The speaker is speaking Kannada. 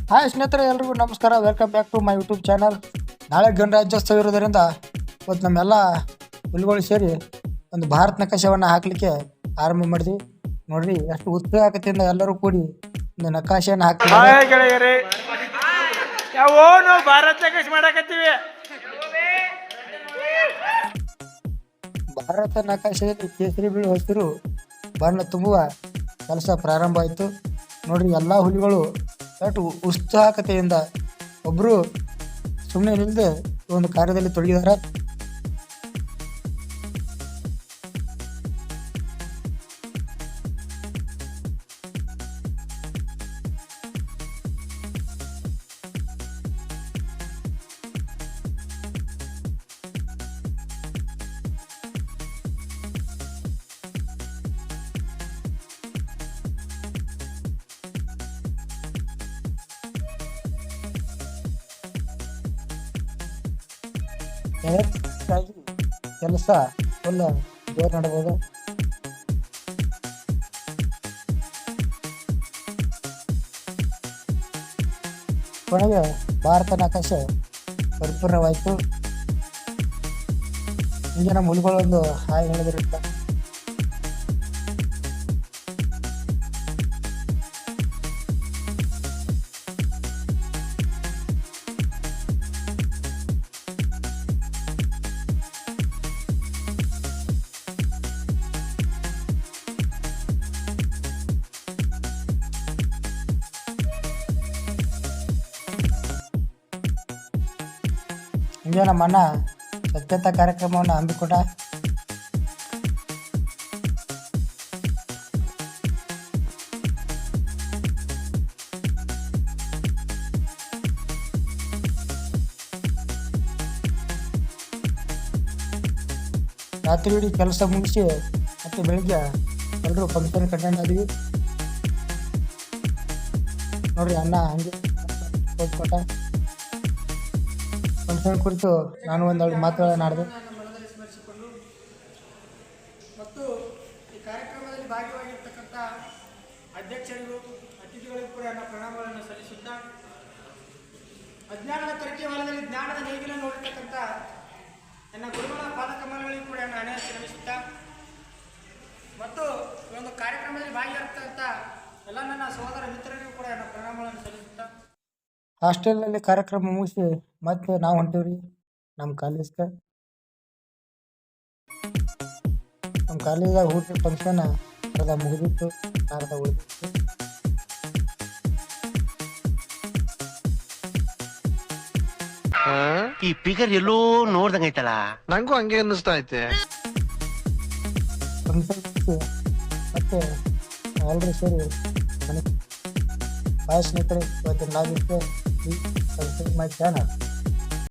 ಹಾಯ್ ಸ್ನೇಹಿತರೆ, ಎಲ್ರಿಗೂ ನಮಸ್ಕಾರ. Welcome back to my YouTube channel. ನಾಳೆ ಗಣರಾಜ್ಯೋತ್ಸವ ಇರೋದರಿಂದ ಇವತ್ತು ನಮ್ಮೆಲ್ಲ ಹುಲಿಗಳು ಸೇರಿ ಒಂದು ಭಾರತ ನಕಾಶೆಯನ್ನು ಹಾಕಲಿಕ್ಕೆ ಆರಂಭ ಮಾಡಿದ್ವಿ. ನೋಡ್ರಿ ಎಷ್ಟು ಉತ್ಸಾಹತೆಯಿಂದ ಎಲ್ಲರೂ ಕೂಡಿ ಒಂದು ನಕಾಶೆಯನ್ನು ಹಾಕ್ತಿದ್ದಾರೆ. ಭಾರತ ನಕಾಶೆ ಮಾಡಕತ್ತೀವಿ. ಭಾರತ ನಕಾಶೆಯಲ್ಲಿ ಕೇಸರಿ ಬಿಳಿ ಹಸಿರು ಬಣ್ಣ ತುಂಬುವ ಕೆಲಸ ಪ್ರಾರಂಭ ಆಯಿತು. ನೋಡ್ರಿ ಎಲ್ಲ ಹುಲಿಗಳು ಎಷ್ಟು ಉತ್ಸಾಹಕತೆಯಿಂದ ಒಬ್ಬರು ಸುಮ್ಮನೆ ನಿಲ್ಲದೆ ಒಂದು ಕಾರ್ಯದಲ್ಲಿ ತೊಡಗಿದ್ದಾರೆ. ಕೆಲಸ ಫುಲ್ ಜೋರು ನಡಬಹುದು. ಕೊನೆಗೆ ಭಾರತ ನಕಾಶೆ ಪರಿಪೂರ್ಣವಾಯಿತು. ಈಗ ನಮ್ಮ ಹುಲಿಗಳೊಂದು ಹಾಯ್ ಹೇಳಿದಿರುತ್ತೆ. ಹಿಂಗೆ ನಮ್ಮ ಅಣ್ಣ ಸ್ವಚ್ಛತಾ ಕಾರ್ಯಕ್ರಮವನ್ನು ಹಮ್ಮಿಕೊಂಡ. ರಾತ್ರಿ ಇಡೀ ಕೆಲಸ ಮುಗಿಸಿ ಮತ್ತು ಬೆಳಿಗ್ಗೆ ಎಲ್ಲರೂ ಫಂಕ್ಷನ್ ಅಟೆಂಡ್ ಆದ್ವಿ. ನೋಡ್ರಿ ಅಣ್ಣ ಹಂಗೆ ಕೊಟ್ಟ ಫಂಕ್ಷನ್ ಕುರಿತು ನಾನು ಒಂದೆರಡು ಮಾತುಗಳನ್ನಾಡಿದೆ. ಮತ್ತು ಈ ಕಾರ್ಯಕ್ರಮದಲ್ಲಿ ಭಾಗವಾಗಿರ್ತಕ್ಕಂಥ ಅಧ್ಯಕ್ಷರಿಗೂ ಅತಿಥಿಗಳಿಗೂ ಕೂಡ ನನ್ನ ಪ್ರಣಾಮಗಳನ್ನು ಸಲ್ಲಿಸುತ್ತಾ, ಅಜ್ಞಾನದ ತರಿಕೆ ಹೊಲದಲ್ಲಿ ಜ್ಞಾನದ ನೇಗಿಲನ್ನು ನೋಡಿರ್ತಕ್ಕಂಥ ನನ್ನ ಗುರುಗಳ ಪಾದಕಮಲಗಳಿಗೂ ಕೂಡ ನನ್ನ ಹಣೆ ಶ್ರಮಿಸುತ್ತಾ, ಮತ್ತು ಈ ಒಂದು ಕಾರ್ಯಕ್ರಮದಲ್ಲಿ ಭಾಗಿಯಾಗ್ತಕ್ಕಂಥ ಎಲ್ಲ ನನ್ನ ಸಹೋದರ ಮಿತ್ರರಿಗೂ ಕೂಡ ನನ್ನ ಪ್ರಣಾಮಗಳನ್ನು ಸಲ್ಲಿಸುತ್ತಾ, ಹಾಸ್ಟೆಲ್ನಲ್ಲಿ ಕಾರ್ಯಕ್ರಮ ಮುಗಿಸಿ ಮತ್ತೆ ನಾವು ಹೊಂಟೀವ್ರಿ ನಮ್ಮ ಕಾಲೇಜ್ಗೆ. ನಮ್ಮ ಕಾಲೇಜಾಗ ಊಟ ಫಂಕ್ಷನ್ ಅರ್ಧ ಮುಗಿದಿತ್ತು, ಅರ್ಧ ಉಳಿದಿತ್ತು. ಈ ಪಿಗರ್ ಎಲ್ಲೋ ನೋಡ್ದಂಗೈತಲ್ಲ, ನಂಗೂ ಹಂಗೆ ಅನ್ನಿಸ್ತಾ ಐತೆ. ಫಂಕ್ಷನ್ ಮುಗಿಸಿ ಮತ್ತೆ ಎಲ್ಲರೂ ಸೇರಿ ಮನೆ ಬಾಯ್ ಸ್ನೇಹಿತರೆ, ಇವತ್ತಿನ ನಾವಿಷ್ಟೇ. ಈ ಮೈ ಚಾನಲ್